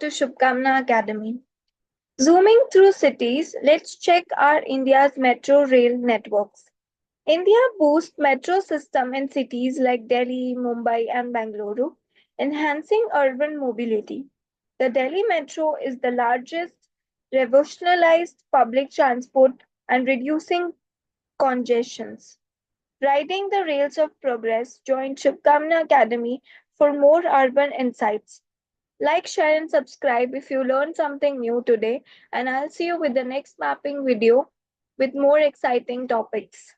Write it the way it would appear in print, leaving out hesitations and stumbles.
to Shubhkamna Academy. Zooming through cities, let's check our India's metro rail networks. India boosts metro system in cities like Delhi, Mumbai, and Bengaluru, enhancing urban mobility. The Delhi Metro is the largest revolutionized public transport and reducing congestions. Riding the rails of progress, join Shubhkamna Academy for more urban insights. Like, share, and subscribe if you learned something new today, and I'll see you with the next mapping video with more exciting topics.